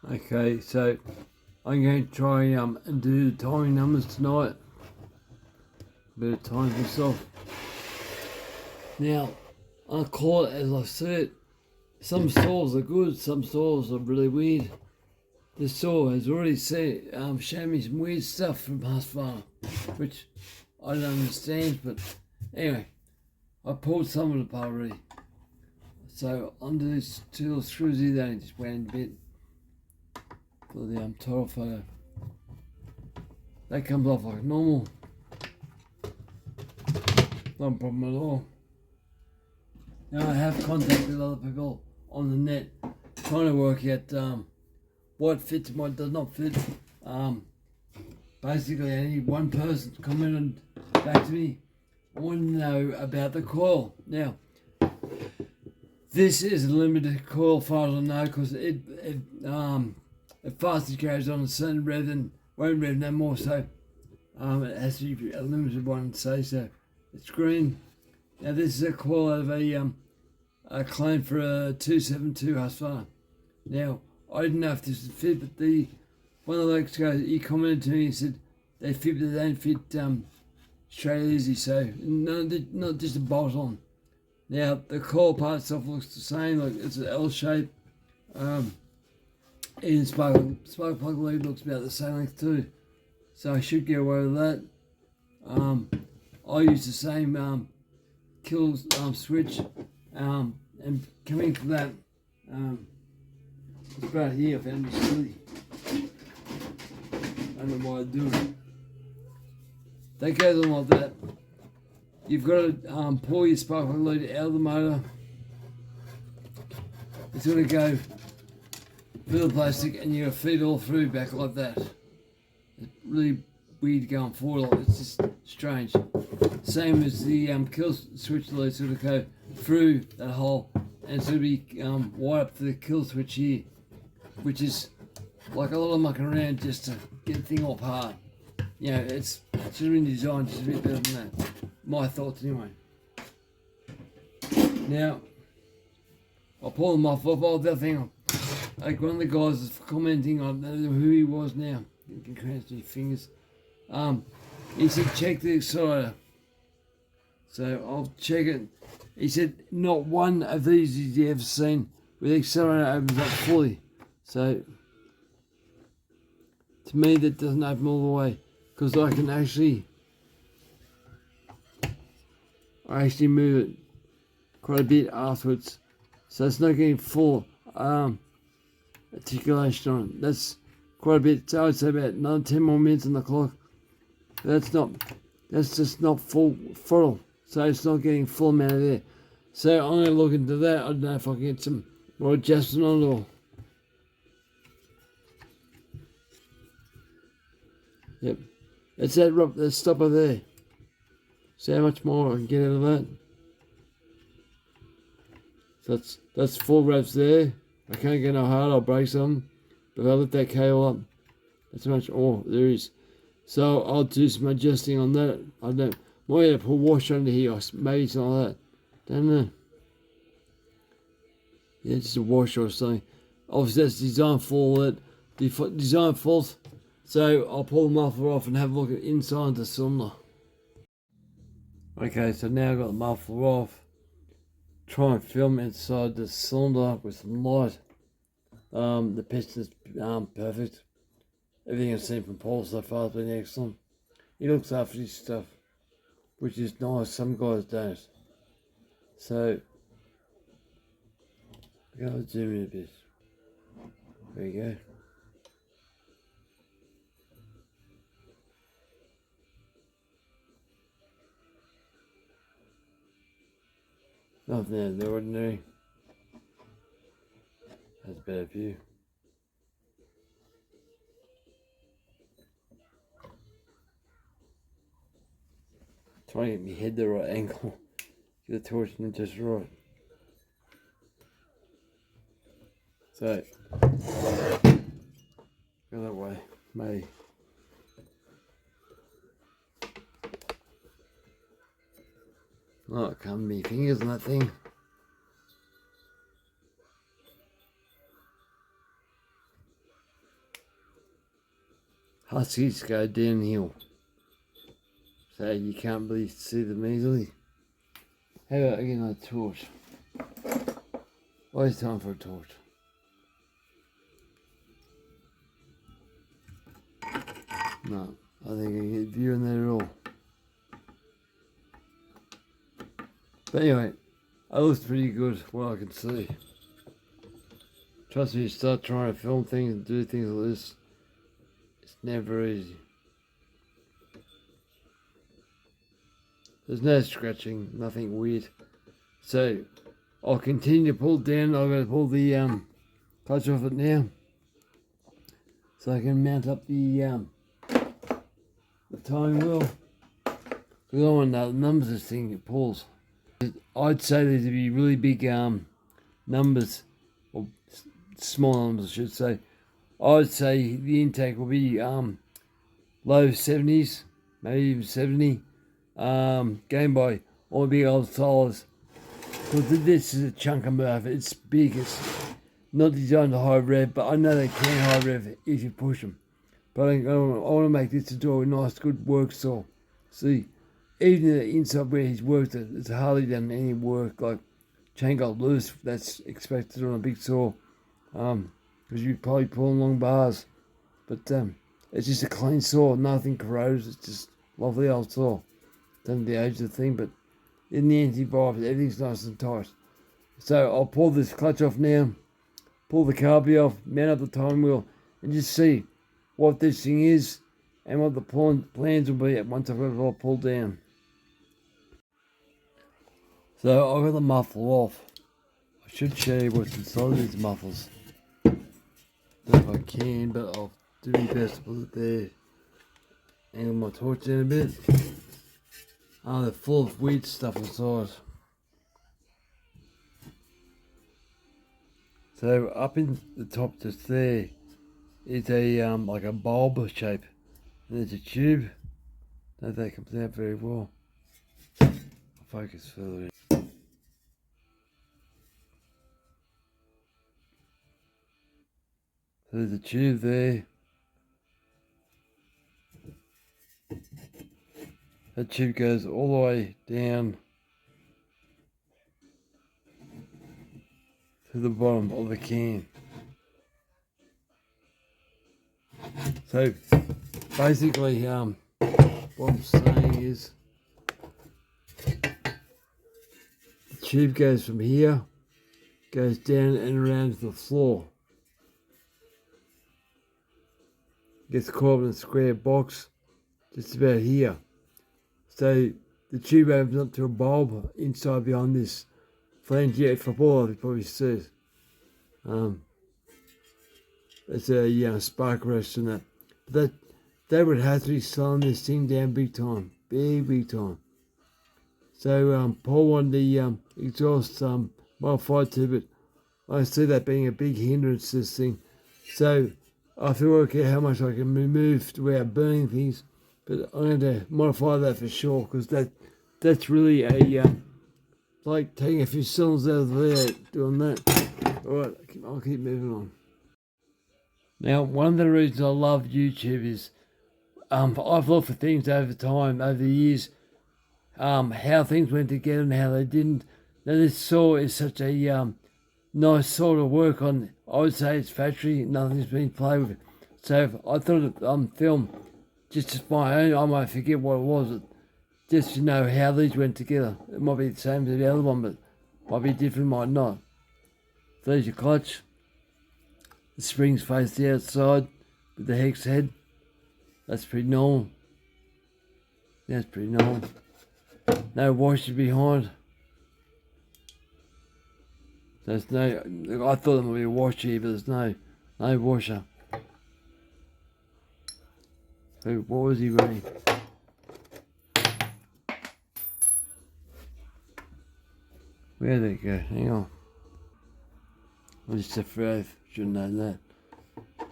Okay, so I'm going to try and do the timing numbers tonight. Bit of time for myself. Now, I call it as I see it. Some stores are good, some stores are really weird. This store has already shown me some weird stuff from husqvarna, which I don't understand, but anyway, I pulled some of it apart already. So under these two little screws here, they just went a bit for the total photo. That comes off like normal. No problem at all. Now I have contacted other people on the net trying to work out what fits and what does not fit. Basically, I need one person to comment back to me. I want to know about the coil. Now, this is a limited coil, as far as I know, because it fastly carries on a certain rev and won't rev no more. So it has to be a limited one. So it's green. Now this is a coil out of a claim for a 272 husqvarna. Now I didn't know if this would fit, but one of the blokes goes, he commented to me and said they fit, but they don't fit straight easy. So not just a bolt on. Now the coil part itself looks the same, like it's an L shape. And spark plug lead looks about the same length too. So I should get away with that. I use the same kill switch, and coming from that, it's about here. I found it silly. I don't know why I do it. That goes on like that. You've got to pull your spark plug lead out of the motor. It's going to go through the plastic, and you got to feed it all through back like that. It's really weird going forward. It's just strange. Same as the kill switch lead, sort of go through that hole, and it's going to be wired up to the kill switch here, which is like a lot of mucking around just to get the thing off hard. You know, it should have been designed just a bit better than that. My thoughts anyway. Now, I'll pull them off. Oh, that thing. Like one of the guys is commenting, I don't know who he was now. You can clench your fingers. He said check the accelerator. So I'll check it. He said not one of these has he ever seen where the accelerator opens up fully. So to me that doesn't open all the way, because I can actually move it quite a bit afterwards. So it's not getting full articulation on it. That's quite a bit. So I'd say about another 10 more minutes on the clock. That's just not full throttle. So it's not getting full amount of air. So I'm going to look into that. I don't know if I can get some more adjustment on it all. Yep. It's that stopper there. See how much more I can get out of that. So that's 4 revs there. I can't get no hard, I'll break some. But if I lift that cable up, that's how much more there is. So I'll do some adjusting on that. I don't, might have to put a wash under here, or maybe something like that. Don't know. Yeah, just a wash or something. Obviously that's designed for that. Design fault. So I'll pull the muffler off and have a look at inside the cylinder. Okay, so now I've got the muffler off. Try and film inside the cylinder with some light. The piston's perfect. Everything I've seen from Paul so far has been excellent. He looks after his stuff, which is nice. Some guys don't. So, I'm going to zoom in a bit. There you go. Nothing out of the ordinary. That's a better view. Trying to get my head the right angle. Get the torch in just right. So, go that way, maybe. Oh, I can't move my fingers on that thing. huskies go downhill, so you can't really see them easily. How about again a torch? Always time for a torch. No, I think I can get view in there at all. But anyway, it looks pretty good, what I can see. Trust me, you start trying to film things and do things like this, it's never easy. There's no scratching, nothing weird. So, I'll continue to pull down. I'm going to pull the clutch off it now, so I can mount up the timing wheel. Because I want to know the numbers of this thing it pulls. I'd say there'd be really big numbers, or small numbers I should say. I'd say the intake will be low 70s, maybe even 70. Going by all the big old tires. Because this is a chunk of murph, it's big, it's not designed to high rev, but I know they can high rev if you push them. But I want to make this into a nice, good work saw. See, even the inside where he's worked it, it's hardly done any work, like chain got loose, that's expected on a big saw. Because you're probably pulling long bars. But it's just a clean saw, nothing corrodes, it's just lovely old saw. Don't the age of the thing, but in the anti-vibe, everything's nice and tight. So I'll pull this clutch off now, pull the carby off, mount up the time wheel, and just see what this thing is and what the plans will be once I've got it all pulled down. So I've got the muffler off. I should show you what's inside of these mufflers. Don't know if I can, but I'll do my best to put it there. Angle my torch down a bit. Oh, they're full of weird stuff inside. So up in the top just there is a like a bulb shape. And there's a tube. Don't know if that comes out very well. I'll focus further in. So there's a tube there. That tube goes all the way down to the bottom of the can. So basically, what I'm saying is, the tube goes from here, goes down and around to the floor. Gets caught in a square box, just about here. So the tube opens up to a bulb inside behind this flange. Yeah, for ball, you probably see it. It's a spark rest and that. But that would have to be slowing this thing down big time, big time. So Paul wanted the exhaust modified to, but I see that being a big hindrance to this thing. So I have to work out how much I can remove without burning things. But I'm going to modify that for sure, because that's really a like taking a few cylinders out of there, doing that. Alright, I'll keep moving on. Now, one of the reasons I love YouTube is I've looked for things over time, over the years, how things went together and how they didn't. Now this saw is such a nice saw to work on. I would say it's factory, nothing's been played with. So I thought of film. Just my own, I might forget what it was, just to know how these went together. It might be the same as the other one, but might be different, might not. So there's your clutch. The springs face the outside with the hex head. That's pretty normal. That's pretty normal. No washer behind. There's no, I thought there might be a washer here, but there's no washer. So what was he running? Where did it go? Hang on. I'm just afraid, shouldn't know that.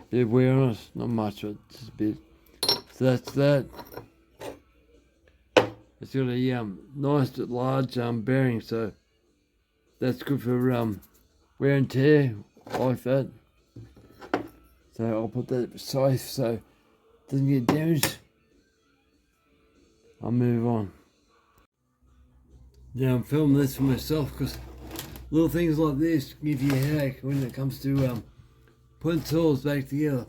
Bit of wear on it, not much, but just a bit. So that's that. It's got a nice large bearing, so that's good for wear and tear, like that. So I'll put that safe. So doesn't get damaged, I'll move on. Now I'm filming this for myself because little things like this give you a headache when it comes to putting tools back together.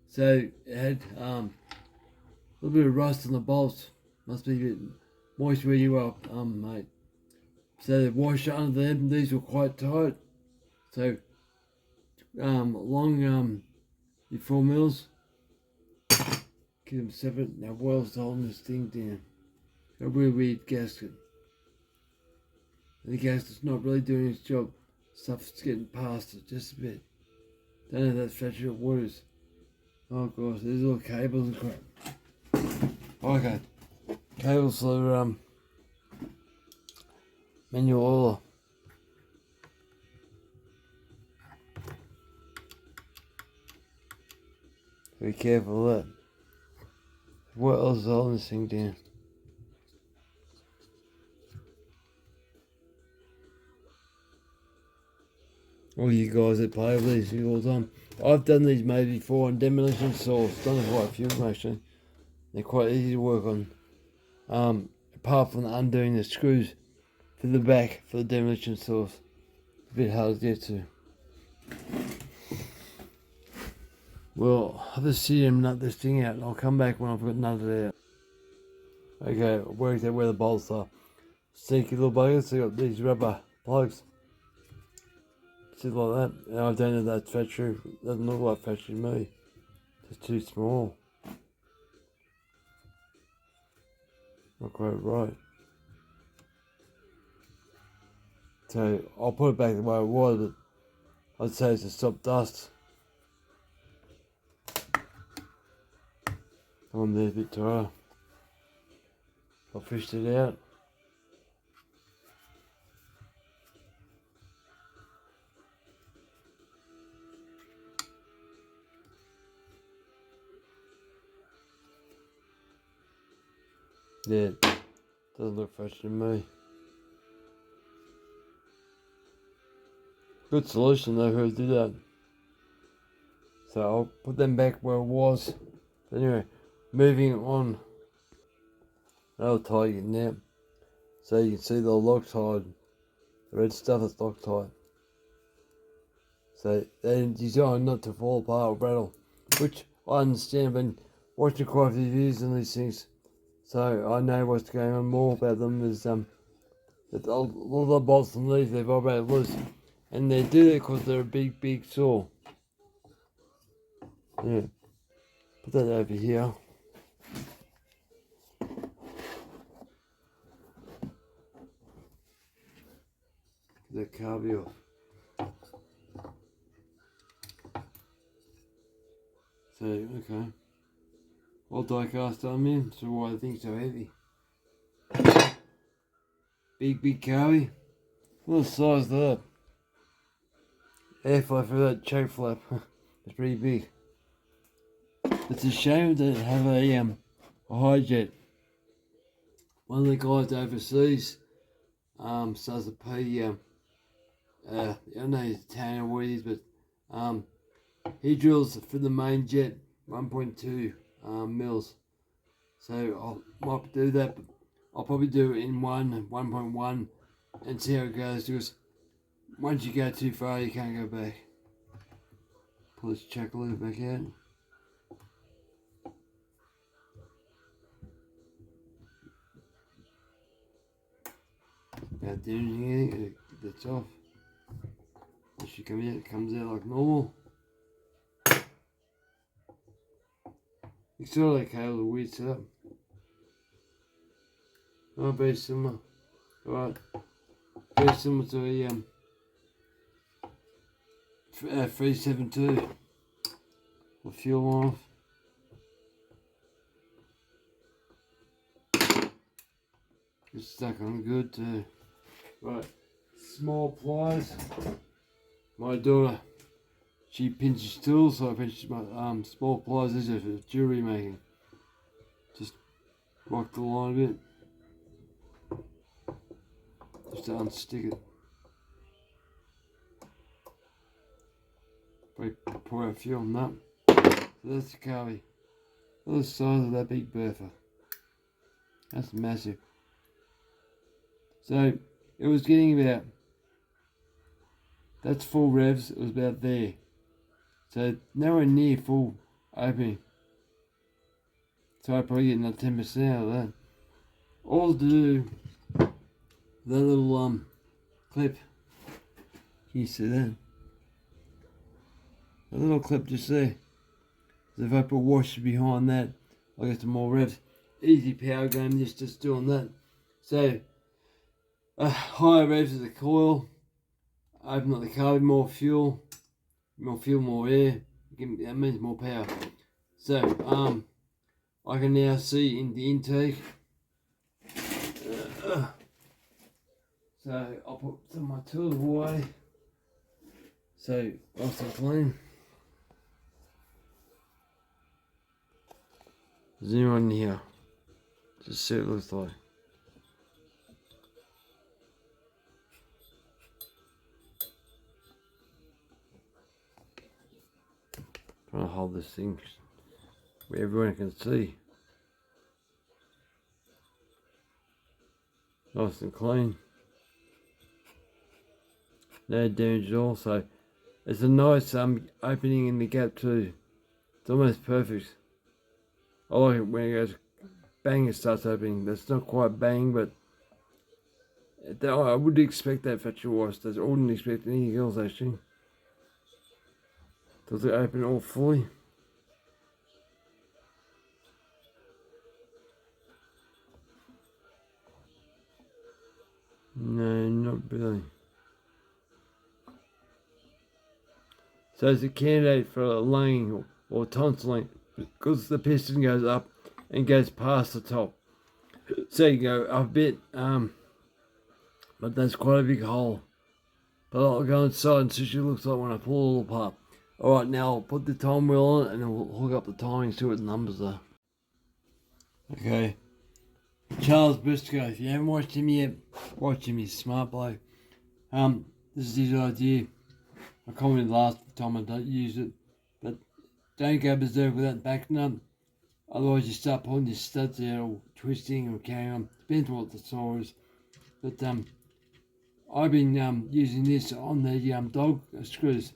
So it had a little bit of rust on the bolts. Must be a bit moist where you are, mate. So the washer under them, these were quite tight. So along the 4 mils, keep them separate. Now what else is holding this thing down? A really weird gasket. And the gasket's not really doing its job. Stuff's getting past it just a bit. Don't know if that's fractured waters. Oh gosh, there's all cables and crap. Okay. Cables for manual oiler. Be careful of that. What else is holding this thing down? All you guys that play with these things all the time. I've done these maybe before on demolition saws. Done quite a few of them actually. They're quite easy to work on. Apart from undoing the screws for the back for the demolition saws. A bit hard to get to. Well, I'll just sit here and nut this thing out and I'll come back when I've got nutted out. Okay, I worked out where the bolts are. Sneaky little buggers, so got these rubber plugs. Just like that. And I don't know if that's factory. Doesn't look like factory to me. It's too small. Not quite right. So I'll put it back the way it was, but I'd say it's to stop dust. I'm there a bit tighter. I fished it out. Yeah, doesn't look fresh to me. Good solution though, who do that. So I'll put them back where it was. But anyway, moving on. I'll tighten it now. So you can see the Loctite, the red stuff is Loctite. So they're designed not to fall apart or rattle, which I understand. I've been watching quite a few videos on these things. So I know what's going on more about them is that a lot of the bolts and leaves, they vibrate loose. And they do that because they're a big saw. Yeah. Put that over here. Get that carby off. So, okay. All die cast on in, so why the thing's so heavy. Big carby. What size is that? Airflow for that choke flap. It's pretty big. It's a shame they don't have a high jet. One of the guys overseas starts to pay I don't know his Italian or what it is, but he drills for the main jet 1.2 mils. So I might do that, but I'll probably do it in 1.1 and see how it goes, because once you go too far you can't go back. Pull this chuck a little back out. About damaging anything, that's off. It should come out, it comes out like normal. You saw that cable, a weird setup. Oh, very similar. Alright. Very similar to a 372. The fuel off. It's stuck on good too. Right. Small pliers. My daughter, she pinches tools, so I pinched my small pliers. These are for jewelry making. Just rock the line a bit. Just to unstick it. Probably pour out fuel on that. So that's the carby. Look at the size of that big bertha. That's massive. So it was getting about, that's full revs, it was about there. So nowhere near full opening. So I probably get another 10% out of that. All to do, that little clip. Can you see that? A little clip just there. So if I put washer behind that, I'll get some more revs. Easy power game, just doing that. So, higher revs of the coil, open up the carb, more fuel, more air. That means more power. So, I can now see in the intake. So I'll put some of my tools away. So nice and clean. Is anyone in here? Just see what it looks like. Trying to hold this thing where everyone can see. Nice and clean. No damage at all. So it's a nice opening in the gap too. It's almost perfect. I like it when it goes bang, it starts opening. That's not quite bang, but I would expect that for a wash. I wouldn't expect anything else actually. Does it open all fully? No, not really. So it's a candidate for a lane or tonsilling because the piston goes up and goes past the top. So you go a bit, but that's quite a big hole. But I'll go inside and see what it looks like when I pull it all apart. Alright, now I'll put the time wheel on and then we'll hook up the timing, see what the numbers are. Okay. Charles Briscoe, if you haven't watched him yet, watch him, he's a smart bloke. This is his idea. I commented last time I don't use it, but don't go berserk with that backing up. Otherwise you start pulling your studs out or twisting or carrying on. Depends what the saw is. But I've been using this on the dog screws.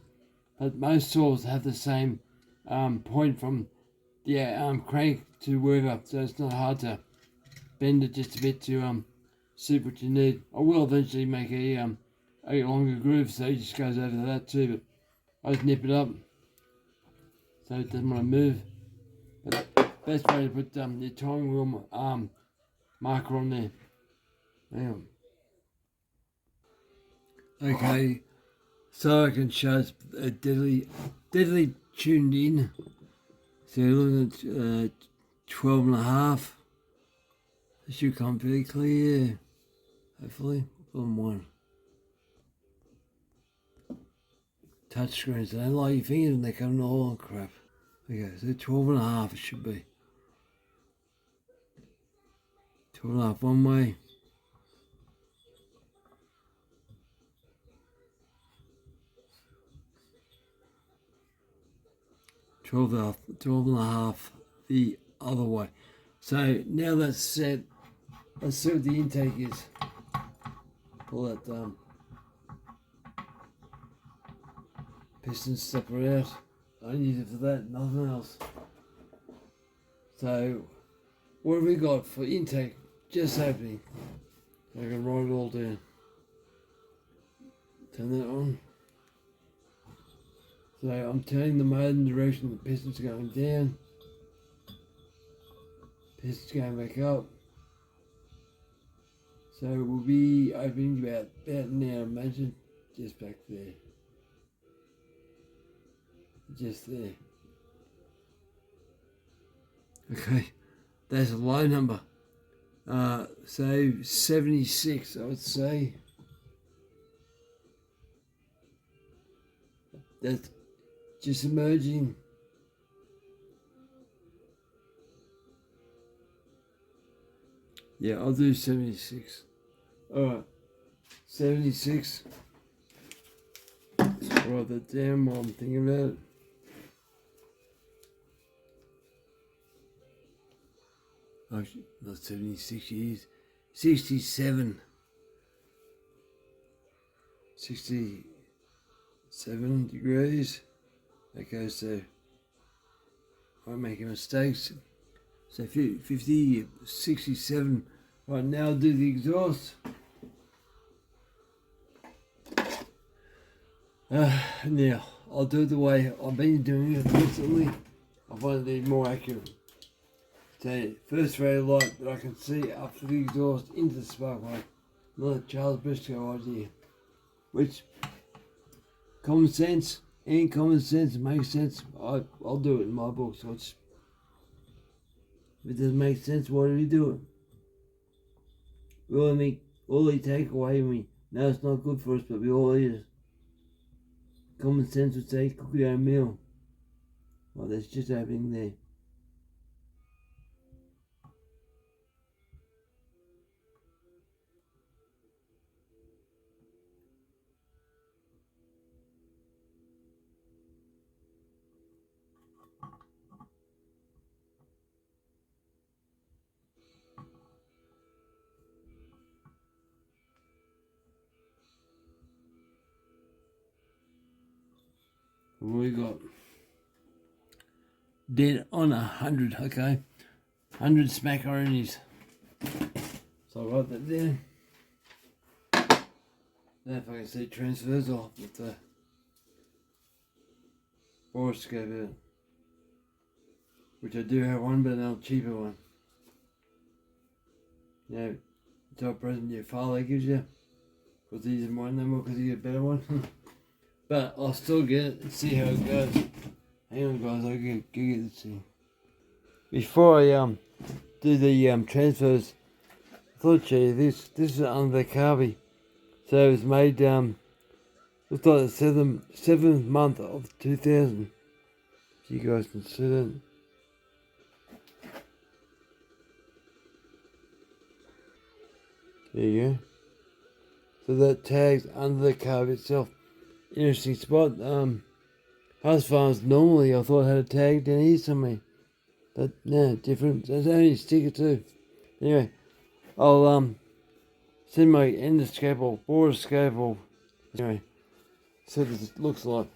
But most saws have the same point from the crank to wherever, so it's not hard to bend it just a bit to suit what you need. I will eventually make a longer groove, so it just goes over that too, but I just nip it up so it doesn't want to move. But best way to put your timing wheel marker on there. Hang on. Okay, so I can show it's deadly tuned in. So you're looking at 12.5. It should come very clear, hopefully. On one. Touch screens, they don't like your fingers and they come all crap. Okay, so 12.5 it should be. 12.5 one way. 12.5 the other way. So now that's set. Let's see what the intake is. Pull that piston stepper out. I use it for that, nothing else. So what have we got for intake? Just opening. I can write it all down. Turn that on. So I'm turning the motor in the direction the piston's going down. Piston's going back up. So we'll be opening about now, imagine, just back there. Just there. Okay, that's a low number. So 76, I would say. That's just emerging. Yeah, I'll do 76. Alright, 76. Let's write that down while I'm thinking about it. Oh, not 76 years. 67. 67 degrees. Okay, so I'm making mistakes. So 50, 67. Right, now I'll do the exhaust. Now, I'll do it the way I've been doing it recently. I find it more accurate. So, first ray of light that I can see up to the exhaust into the spark plug. Not a Charles Briscoe idea. Which, common sense makes sense. I'll do it in my book. So if it doesn't make sense, why do we do it? Will he take away me? No, it's not good for us, but we all eat it. Common sense would say cook your own meal. Well, that's just happening there. We got dead on 100, okay? 100 smack oranges. So I got that there. Now if I can see transfers off with the boroscope out. Which I do have one, but another cheaper one. You know, the top present your father gives you. Because these are mine no more because you get a better one. But I'll still get it and see how it goes. Hang on guys, I'll get this thing. Before I do the transfers, I thought I'd show you this. This is under the carby. So it was made looks like the seventh month of 2000. So you guys can see that. There you go. So that tag's under the carb itself. Interesting spot. Husqvarnas normally I thought had a tag down here somewhere. But no, different. There's only a sticker too. Anyway, I'll send my endoscope or boroscope or anyway. So this it looks like.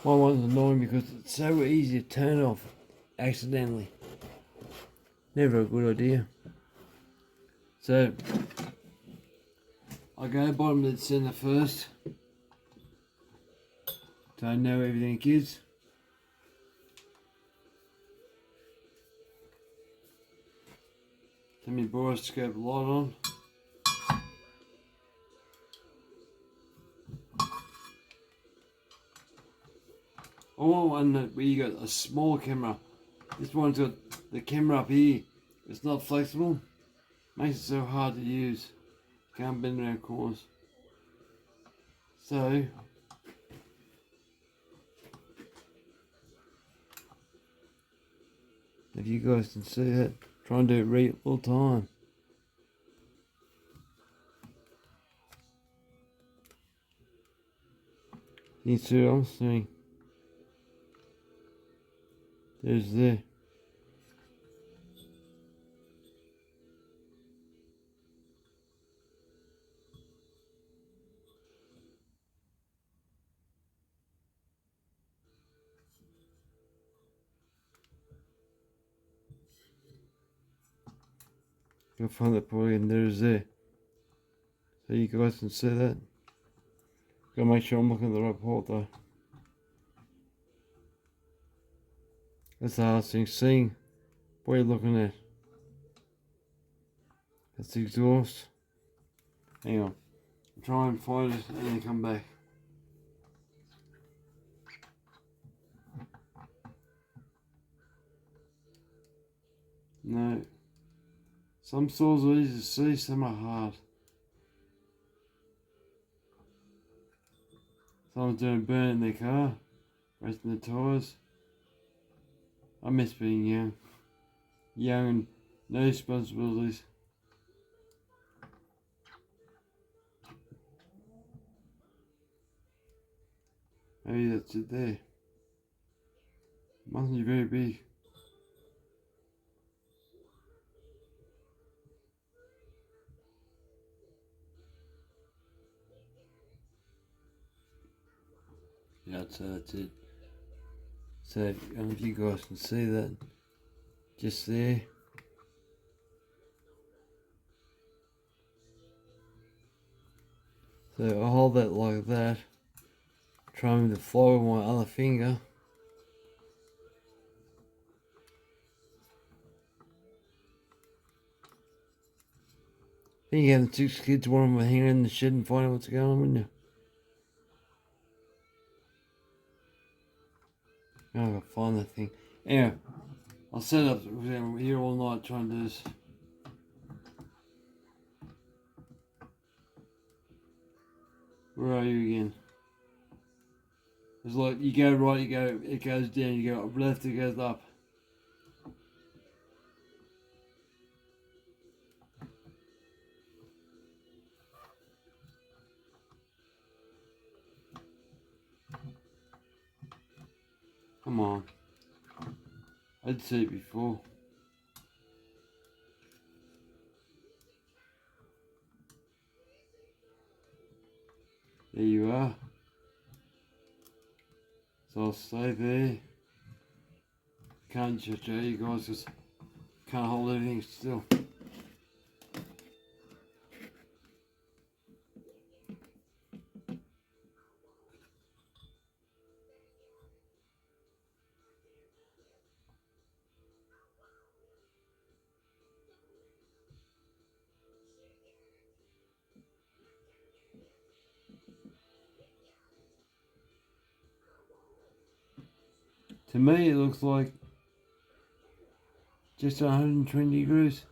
My one's annoying because it's so easy to turn off accidentally. Never a good idea. So I go bottom of the centre first. So I know everything is. Turn my boroscope light on. I want one where you got a small camera. This one's got the camera up here. It's not flexible. Makes it so hard to use. Can't bend around corners. So if you guys can see that, try and do it real time. You see what I'm saying? There's there. Go find that boy and there's there. So you guys can see that. Gotta make sure I'm looking at the right port though. That's the hardest thing, seeing what you're looking at. That's the exhaust. Hang on. I'll try and find it and then come back. No. Some saws are easy to see, some are hard. Someone's doing burn in their car, resting the tyres. I miss being young. Young and no responsibilities. Maybe that's it there. Mustn't be very big. Yeah, so that's it. So I don't know if you guys can see that just there. So I hold that like that, trying to flow with my other finger. I think having 6 kids, one of them hanging in the shed and finding what's going on, wouldn't you? Oh, I gotta find that thing. Anyway, I'll set up here all night trying to do this. Where are you again? It's like you go right, it goes down, you go left, it goes up. Come on. I'd see it before. There you are. So I'll stay there. Can't show you guys because can't hold everything still. To me it looks like just 120 degrees.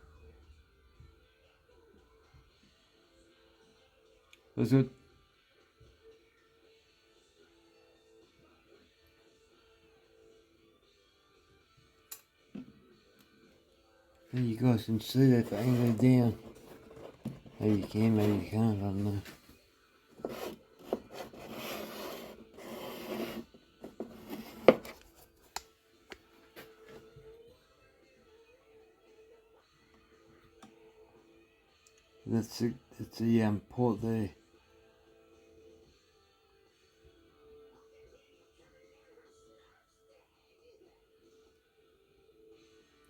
That's good. And you guys can see that if I angle it down. Maybe you can, maybe you can't, I don't know. That's the port there.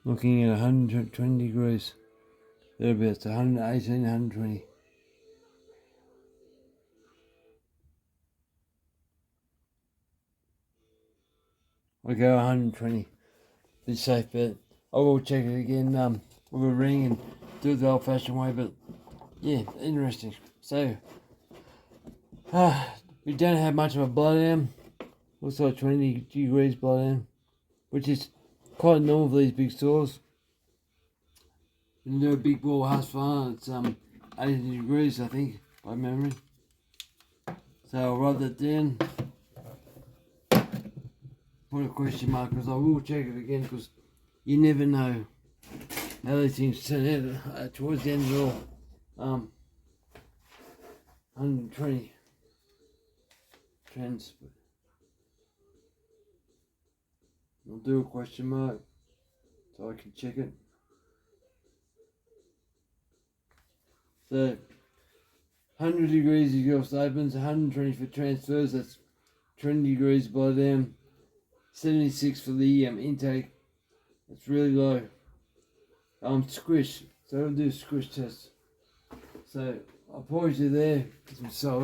Looking at 120 degrees. Thereabouts, 118, 120. I go 120. Be safe, but I will check it again with a ring and do it the old fashioned way, but yeah, interesting. So, we don't have much of a blowdown. Looks like 20 degrees blowdown, which is quite normal for these big stores. When you do a big ball husqvarna, it's 80 degrees, I think, by memory. So I'll write that down. Put a question mark because I will check it again because you never know how these things turn out towards the end of it all. 120 trans. I'll do a question mark so I can check it. So 100 degrees exhaust opens, 120 for transfers, that's 20 degrees blow down, 76 for the intake, that's really low. Squish, so I'll do a squish test. So I'll pause you there, because I'm so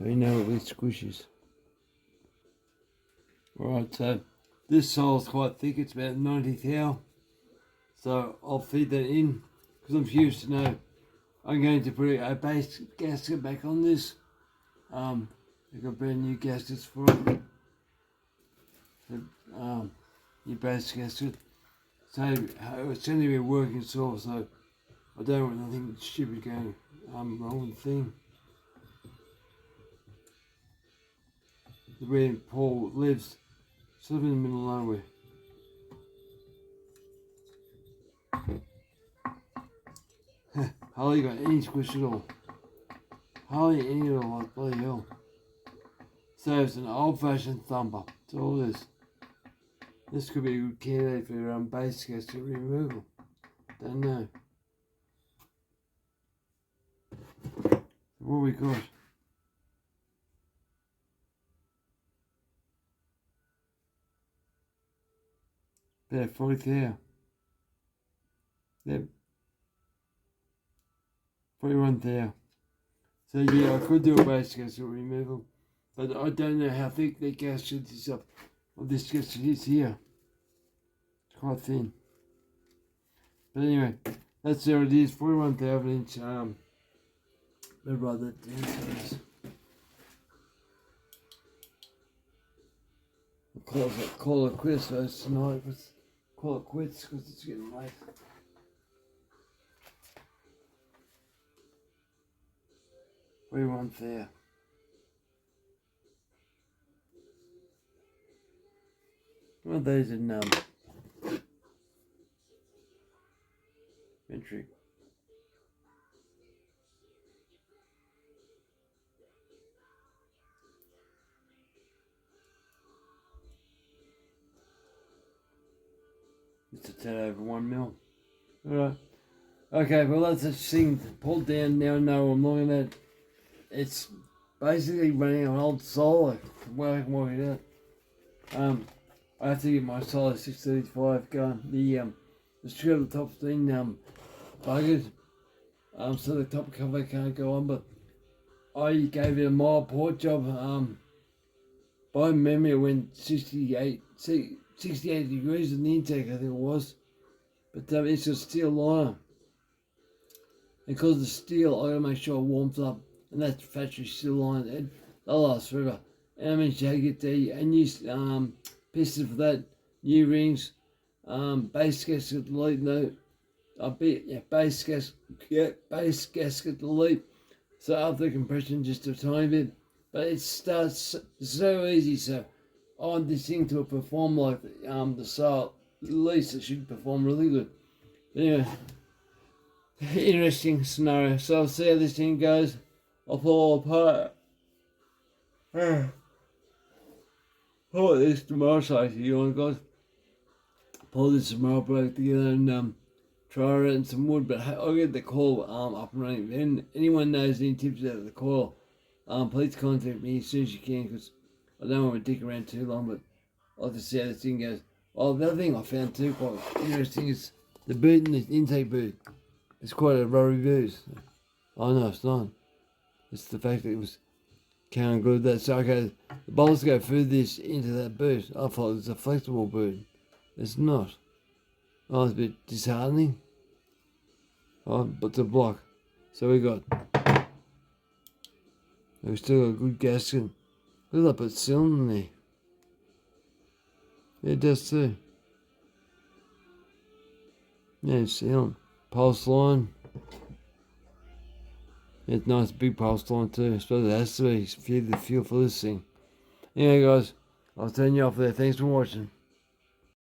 you know what this squish is. Alright, so this sole is quite thick, it's about 90 thou. So I'll feed that in, because I'm curious to know. I'm going to put a base gasket back on this. I've got brand new gaskets for it. New base gasket. So it's going to be a working saw, so I don't want nothing stupid going wrong with the thing. Where Paul lives, sort of in the middle of nowhere. Hardly got any squish at all. Hardly any at all, like bloody hell. So it's an old-fashioned thumper. That's all it is. This could be a good candidate for base gasket removal. Don't know. What we got? About 40,000. Yep. 41,000. So yeah, I could do a base gasket removal, but I don't know how thick the gasket is of this gasket is here. It's quite thin. But anyway, that's how it is. 41,000 inch. I'd write that down. So call it quits for tonight. Call it quits because it's getting late. We want there. Well, those are metric. It's a 10 over 1 mil. Alright. Okay, well that's a thing pulled down now. No, I'm looking at it's basically running on old solar. Well, I can work it out. I have to get my solar 635 going. The strip of the top's been buggered. So the top cover can't go on, but I gave it a mild port job. By memory it went 68 degrees in the intake, I think it was. But it's a steel liner. And because the steel, I gotta make sure it warms up. And that's factory steel liner. And they'll last forever. And I managed to get a new piston for that, new rings, base gasket delete, base gasket delete. So after compression, just a tiny bit. But it starts so easy, so I want this thing to perform like the sail. At least it should perform really good. But anyway, interesting scenario. So I'll see how this thing goes. I'll pull it apart. Pull this tomorrow, so if you want, guys. Pull this tomorrow, put it together and try it and some wood. But I'll get the coil up and running. If anyone knows any tips out of the coil, please contact me as soon as you can, because I don't want to dick around too long, but I'll just see how this thing goes. Oh, the other thing I found too quite interesting is the boot in the intake boot. It's quite a rubbery boot. Oh no, it's not. It's the fact that it was counter glued that. So okay, the bolts go through this into that boot. I thought it was a flexible boot. It's not. Oh, it's a bit disheartening. Oh, but the block. So we still got a good gasket. Look at that cylinder in there. Yeah, it does too. Yeah, cylinder. Pulse line. It's nice big pulse line too. I suppose it has to be. Feed the fuel for this thing. Anyway guys, I'll turn you off there. Thanks for watching.